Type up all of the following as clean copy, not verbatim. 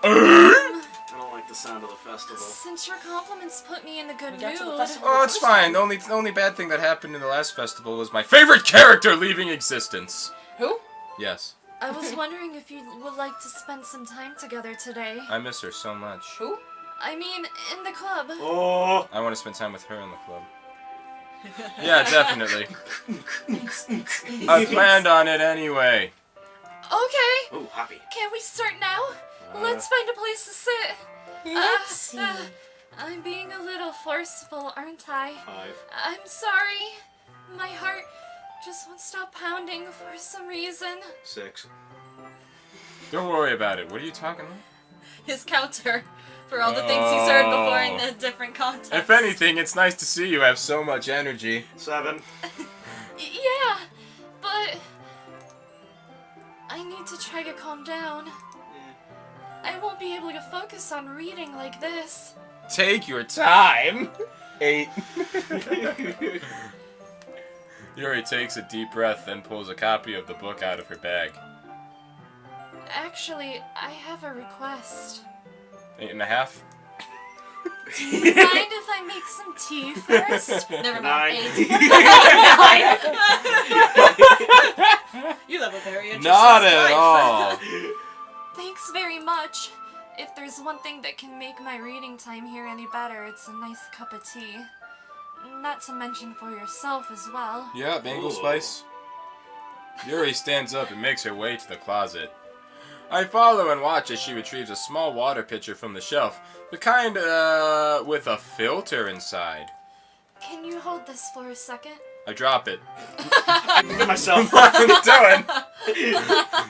I don't like the sound of the festival. Since your compliments put me in a good mood. Oh, it's fine. The only bad thing that happened in the last festival was my favorite character leaving existence. Who? Yes. I was wondering if you would like to spend some time together today. I miss her so much. Who? I mean, in the club. Oh. I want to spend time with her in the club. Yeah, definitely. I planned on it anyway. Okay. Oh, happy. Can we start now? Let's find a place to sit. Let's see. I'm being a little forceful, aren't I? 5. I'm sorry. My heart just won't stop pounding for some reason. 6. Don't worry about it. What are you talking about? His counter for all the things he's heard before in a different context. If anything, it's nice to see you have so much energy. 7. Yeah, but I need to try to calm down. I won't be able to focus on reading like this. Take your time. 8. Yuri takes a deep breath, then pulls a copy of the book out of her bag. Actually, I have a request. 8.5. Do you mind if I make some tea first? Never 9. mind. 8. You have a very interesting Not at life. all. Thanks very much. If there's one thing that can make my reading time here any better, it's a nice cup of tea. Not to mention for yourself as well. Yeah, Bangle Spice. Yuri stands up and makes her way to the closet. I follow and watch as she retrieves a small water pitcher from the shelf, the kind, with a filter inside. Can you hold this for a second? I drop it. I did myself. What are you doing?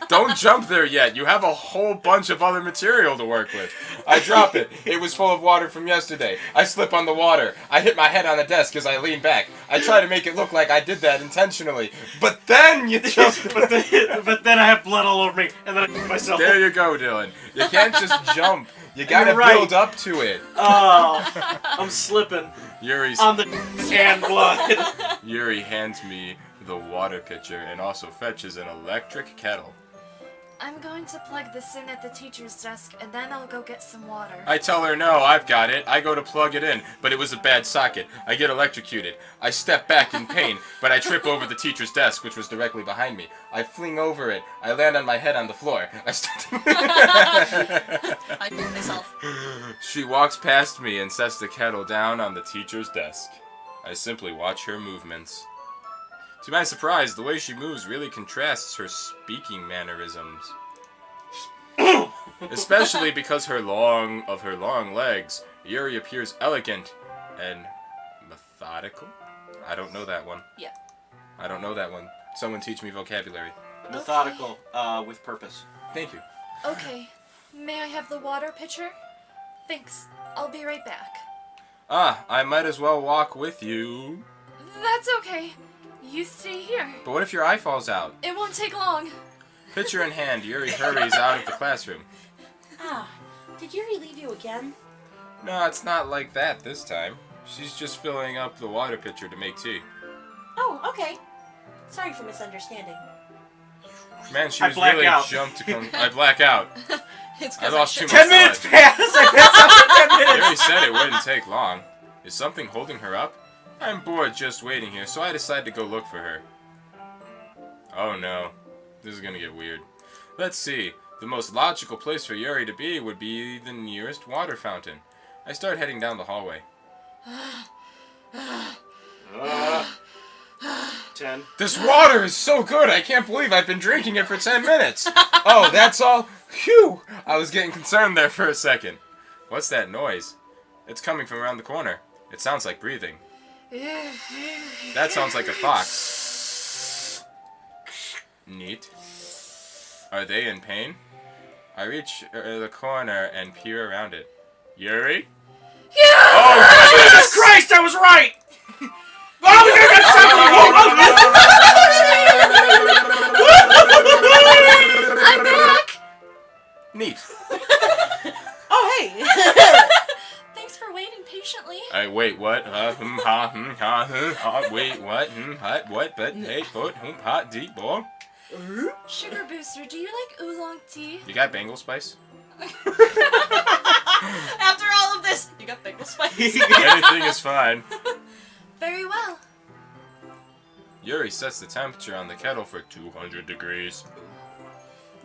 Don't jump there yet. You have a whole bunch of other material to work with. I drop it. It was full of water from yesterday. I slip on the water. I hit my head on the desk as I lean back. I try to make it look like I did that intentionally. But then you jump. but then I have blood all over me, and then I hit myself. There you go, Dylan. You can't just jump. You gotta You're right. build up to it. Oh, I'm slipping Yuri's on the and blood. Yuri hands me the water pitcher and also fetches an electric kettle. I'm going to plug this in at the teacher's desk, and then I'll go get some water. I tell her no, I've got it. I go to plug it in, but it was a bad socket. I get electrocuted. I step back in pain, but I trip over the teacher's desk, which was directly behind me. I fling over it. I land on my head on the floor. I did myself. She walks past me and sets the kettle down on the teacher's desk. I simply watch her movements. To my surprise, the way she moves really contrasts her speaking mannerisms. Especially because her long legs, Yuri appears elegant and methodical. I don't know that one. Yeah. I don't know that one. Someone teach me vocabulary. Methodical, with purpose. Thank you. Okay. May I have the water pitcher? Thanks. I'll be right back. I might as well walk with you. That's okay. You stay here. But what if your eye falls out? It won't take long. Pitcher in hand, Yuri hurries out of the classroom. Ah, did Yuri leave you again? No, it's not like that this time. She's just filling up the water pitcher to make tea. Oh, okay. Sorry for misunderstanding. Man, she I was black really out. jumped to come. I black out. It's I lost too much 10 minutes blood. passed! I passed out for 10 minutes! Yuri said it wouldn't take long. Is something holding her up? I'm bored just waiting here, so I decide to go look for her. Oh no. This is gonna get weird. Let's see. The most logical place for Yuri to be would be the nearest water fountain. I start heading down the hallway. 10. This water is so good! I can't believe I've been drinking it for 10 minutes! Oh, that's all? Phew! I was getting concerned there for a second. What's that noise? It's coming from around the corner. It sounds like breathing. That sounds like a fox. Neat. Are they in pain? I reach the corner and peer around it. Yuri? Oh, Jesus Christ, I was right! I'm back! Neat. Oh, hey! Thanks for waiting patiently. Wait, what? Wait, what? What? But, hey, what? Hot, deep, boy. Sugar Booster, do you like oolong tea? You got Bangle Spice? After all of this, you got pickle spice. Anything is fine. Very well. Yuri sets the temperature on the kettle for 200 degrees.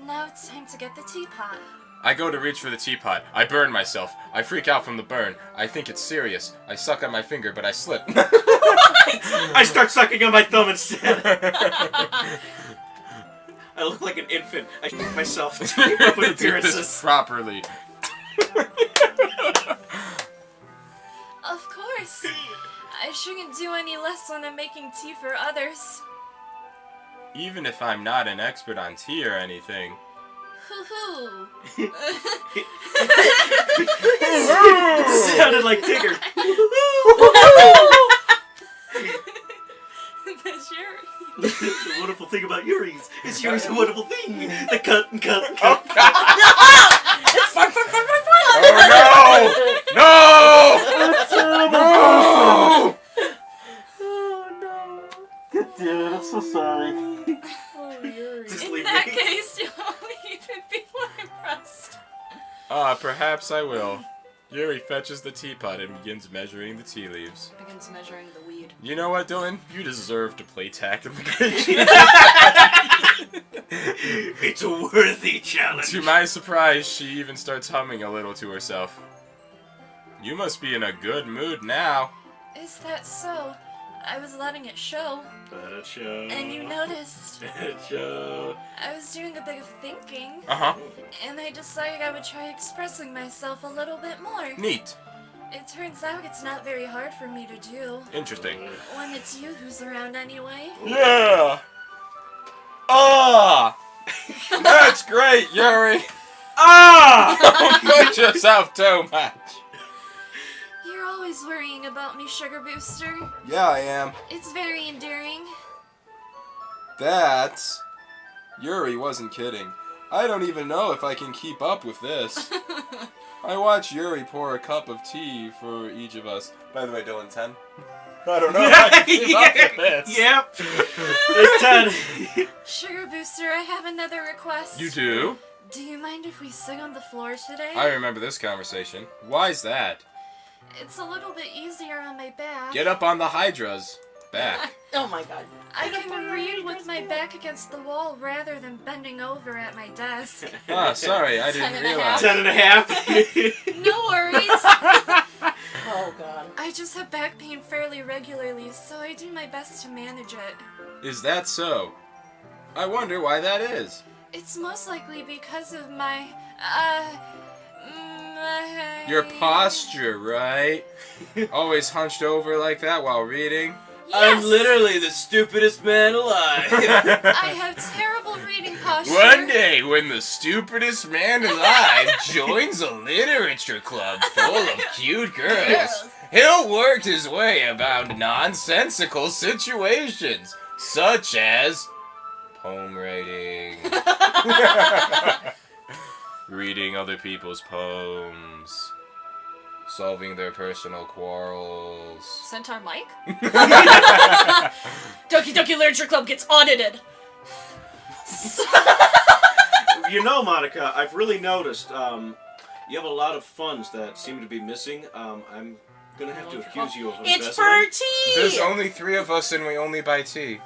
Now it's time to get the teapot. I go to reach for the teapot. I burn myself. I freak out from the burn. I think it's serious. I suck on my finger, but I slip. I start sucking on my thumb instead. I look like an infant. I shit myself to keep up with Do this appearances. properly. Of course. I shouldn't do any less when I'm making tea for others. Even if I'm not an expert on tea or anything. Hoo-hoo. Sounded like Tigger. That's Yuri. The wonderful thing about Yuri's is Yuri's a wonderful thing. The cut and cut and cut. It's fun. Oh no! No! No! Oh no. God damn it, I'm so sorry. Oh, Yuri. Just In leave that me. case, you'll even be more impressed. Perhaps I will. Yuri fetches the teapot and begins measuring the tea leaves. Begins measuring the weed. You know what, Dylan? You deserve to play tag in the kitchen. It's a worthy challenge. To my surprise, she even starts humming a little to herself. You must be in a good mood now. Is that so? I was letting it show. Let it show. And you noticed. Let it show. I was doing a bit of thinking, Uh-huh. and I decided I would try expressing myself a little bit more. Neat. It turns out it's not very hard for me to do. Interesting. When it's you who's around anyway. Yeah! Ah! That's great, Yuri! Ah! Don't put yourself too much. You're always worrying about me, Sugar Booster. Yeah, I am. It's very endearing. That's... Yuri wasn't kidding. I don't even know if I can keep up with this. I watch Yuri pour a cup of tea for each of us. By the way, Dylan, 10? I don't know if I can keep up with this. Yep. It's 10. Sugar Booster, I have another request. You do? Do you mind if we sit on the floor today? I remember this conversation. Why's that? It's a little bit easier on my back. Get up on the Hydra's back. Oh my god. I can read with my back against the wall rather than bending over at my desk. Ah, sorry, I didn't 10.5. realize. 10.5. No worries. Oh god. I just have back pain fairly regularly, so I do my best to manage it. Is that so? I wonder why that is. It's most likely because of my, Your posture, right? Always hunched over like that while reading? Yes! literally the stupidest man alive. I have terrible reading posture. One day, when the stupidest man alive joins a literature club full of cute girls, he'll work his way about nonsensical situations, such as poem writing, reading other people's poems, solving their personal quarrels. Centaur Mike? Doki Doki Literature Club gets audited. You know, Monica, I've really noticed you have a lot of funds that seem to be missing. I'm gonna have to accuse you of It's embezzling. for tea! There's only 3 of us and we only buy tea.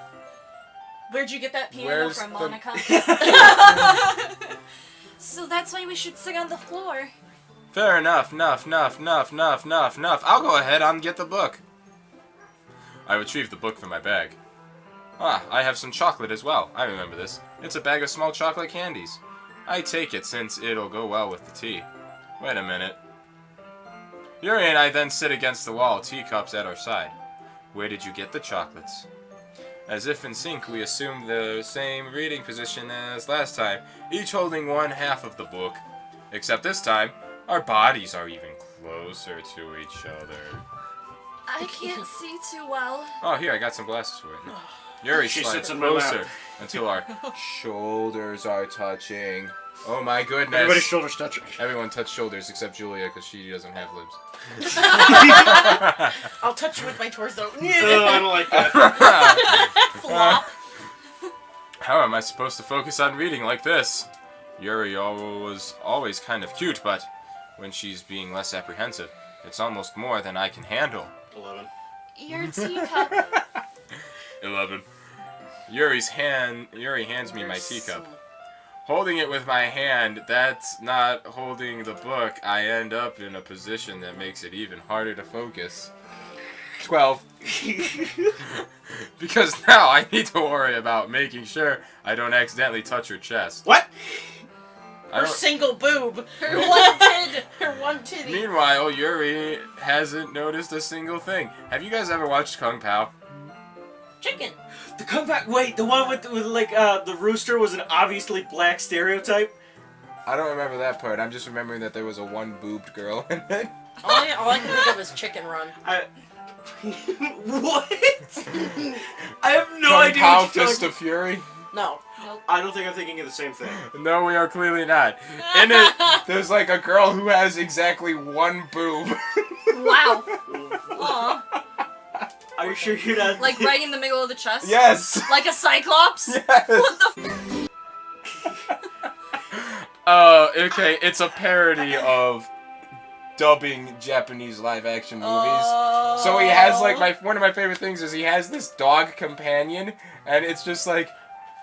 Where'd you get that piano Where's from, the- Monica? So that's why we should sit on the floor. Fair enough, enough. I'll go ahead and get the book. I retrieve the book from my bag. Ah, I have some chocolate as well. I remember this. It's a bag of small chocolate candies. I take it since it'll go well with the tea. Wait a minute. Yuri and I then sit against the wall, teacups at our side. Where did you get the chocolates? As if in sync, we assumed the same reading position as last time, each holding one half of the book. Except this time, our bodies are even closer to each other. I can't see too well. Oh, here, I got some glasses for it. Yuri She slides sits in my closer lap. until our shoulders are touching. Oh my goodness. Everybody's shoulders touching. Everyone touch shoulders except Julia because she doesn't have lips. I'll touch you with my torso. Oh, I don't like that. Flop. How am I supposed to focus on reading like this? Yuri was always kind of cute, but when she's being less apprehensive, it's almost more than I can handle. 11. Your teacup. 11. Yuri hands me my teacup. Holding it with my hand, that's not holding the book. I end up in a position that makes it even harder to focus. 12. Because now I need to worry about making sure I don't accidentally touch her chest. What? Her single boob. Her one tid. Her one titty. Meanwhile, Yuri hasn't noticed a single thing. Have you guys ever watched Kung Pao? Chicken. The comeback. Wait, the one with the rooster was an obviously black stereotype. I don't remember that part. I'm just remembering that there was a one-boobed girl in it. All I can think of is Chicken Run. What? I have no Kung idea Pao what you're Fist talking. of Fury? No. I don't think I'm thinking of the same thing. No, we are clearly not. In it, there's like a girl who has exactly one boob. Wow. Aw. Are you sure you're not? Like right in the middle of the chest? Yes! Like a cyclops? Yes! What the Okay, it's a parody of dubbing Japanese live-action movies. So he has, like, one of my favorite things is he has this dog companion, and it's just like,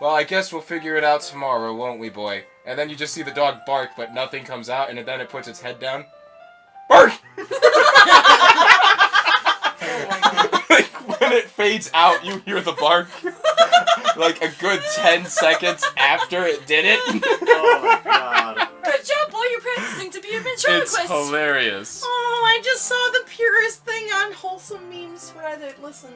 well, I guess we'll figure it out tomorrow, won't we, boy? And then you just see the dog bark, but nothing comes out, and then it puts its head down. Bark! Like, when it fades out, you hear the bark. Like, a good 10 seconds after it did it. Oh my god. Good job, boy. You're practicing to be a ventriloquist. It's hilarious. Oh, I just saw the purest thing on Wholesome Memes Reddit. Listen,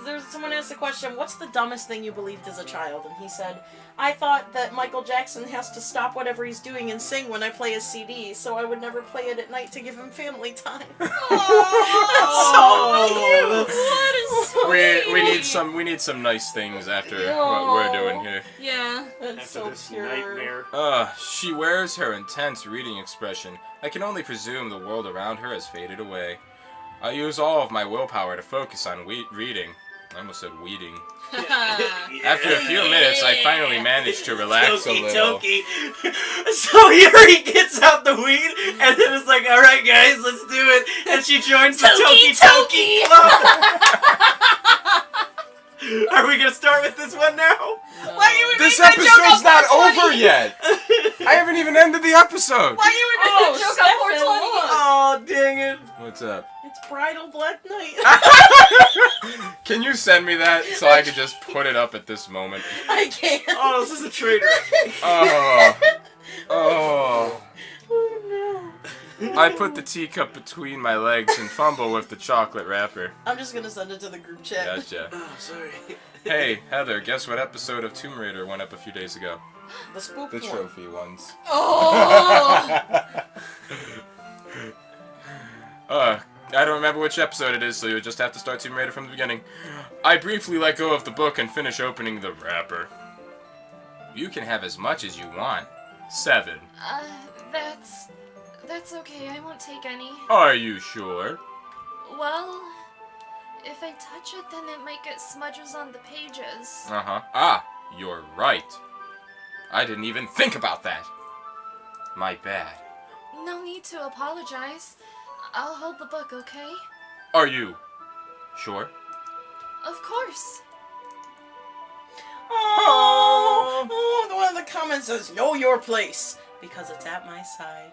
there's someone asked the question, what's the dumbest thing you believed as a child? And he said, I thought that Michael Jackson has to stop whatever he's doing and sing when I play his CD, so I would never play it at night to give him family time. We need some nice things after what we're doing here. Yeah. That's After so this pure. nightmare. She wears her intense reading expression. I can only presume the world around her has faded away. I use all of my willpower to focus on reading. I almost said weeding. After a few minutes, I finally managed to relax a little. Doki. So Yuri gets out the weed, and then it's like, all right, guys, let's do it. And she joins the Doki Doki club. Are we gonna start with this one now? Why you would This make that joke episode's on not 420? over yet. I haven't even ended the episode. Why you would make that joke on 420? Oh, dang it. What's up? It's Bridal Black Night. Can you send me that so I could just put it up at this moment? I can't. Oh, this is a traitor. Oh. Oh. Oh no. I put the teacup between my legs and fumble with the chocolate wrapper. I'm just gonna send it to the group chat. Gotcha. Oh, sorry. Hey, Heather, guess what episode of Tomb Raider went up a few days ago? The spook The one. trophy ones. Oh! I don't remember which episode it is, so you'll just have to start Tomb Raider from the beginning. I briefly let go of the book and finish opening the wrapper. You can have as much as you want. 7. That's okay. I won't take any. Are you sure? Well, if I touch it, then it might get smudges on the pages. Uh-huh. Ah, you're right. I didn't even think about that. My bad. No need to apologize. I'll hold the book, okay? Are you sure? Of course. Oh, one of the comments says, know your place, because it's at my side.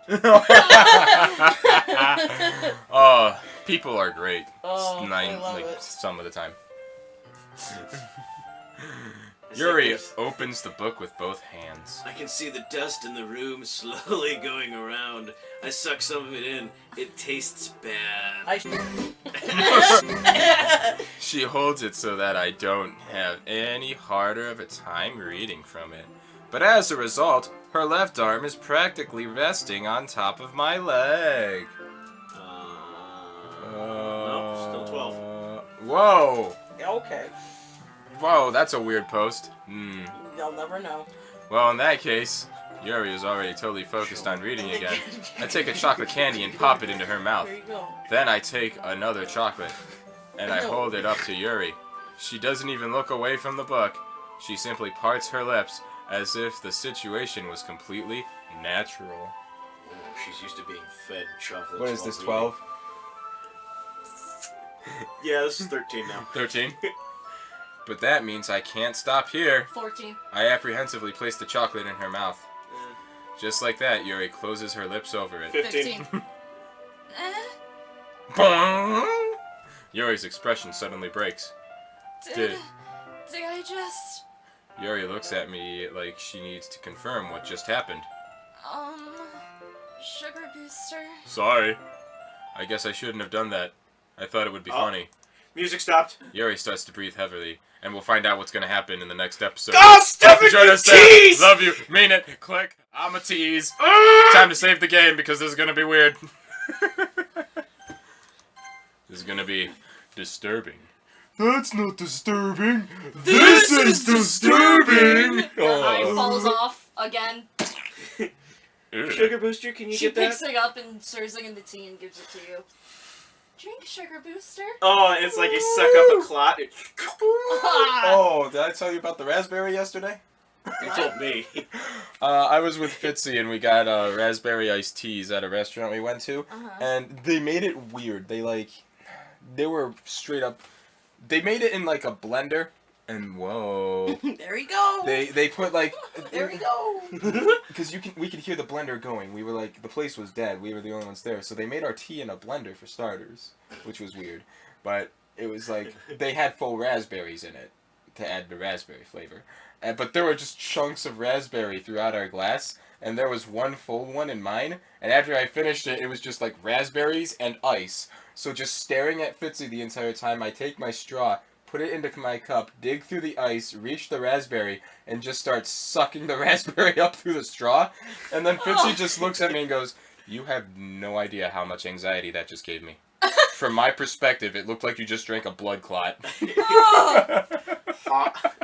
Oh, people are great. Oh, I love it. Some of the time. Yuri opens the book with both hands. I can see the dust in the room slowly going around. I suck some of it in. It tastes bad. She holds it so that I don't have any harder of a time reading from it. But as a result, her left arm is practically resting on top of my leg. No, still 12. Whoa! Okay. Whoa, that's a weird post. You'll never know. Well, in that case, Yuri is already totally focused on reading again. I take a chocolate candy and pop it into her mouth. There you go. Then I take another chocolate, and I hold it up to Yuri. She doesn't even look away from the book. She simply parts her lips as if the situation was completely natural. Oh, she's used to being fed chocolate. What is this, 12? Yeah, this is 13 now. 13? But that means I can't stop here. 14. I apprehensively place the chocolate in her mouth. Just like that, Yuri closes her lips over it. 15. Yuri's expression suddenly breaks. Did I just... Yuri looks at me like she needs to confirm what just happened. Sugar booster? Sorry. I guess I shouldn't have done that. I thought it would be funny. Music stopped. Yuri starts to breathe heavily, and we'll find out what's going to happen in the next episode. Oh, stop it, Join you us there. tease! Love you. Mean it. Click. I'm a tease. Time to save the game because this is going to be weird. This is going to be disturbing. That's not disturbing. This is disturbing. Her eye falls off again. Sugar booster, can you She get that? picks it up and stirs it in the tea and gives it to you. Drink sugar booster? Oh, it's like you suck up a clot. Oh, did I tell you about the raspberry yesterday? You told me. I was with Fitzy and we got raspberry iced teas at a restaurant we went to, and they made it weird. They were straight up. They made it in like a blender, and whoa. There you go. They put like. There you go. Because we could hear the blender going. We were like, the place was dead. We were the only ones there, so they made our tea in a blender for starters, which was weird. But it was like they had full raspberries in it to add the raspberry flavor. But there were just chunks of raspberry throughout our glass, and there was one full one in mine. And after I finished it, it was just like raspberries and ice. So just staring at Fitzy the entire time, I take my straw, put it into my cup, dig through the ice, reach the raspberry, and just start sucking the raspberry up through the straw. And then Fitzy just looks at me and goes, "You have no idea how much anxiety that just gave me." From my perspective, it looked like you just drank a blood clot. Hot.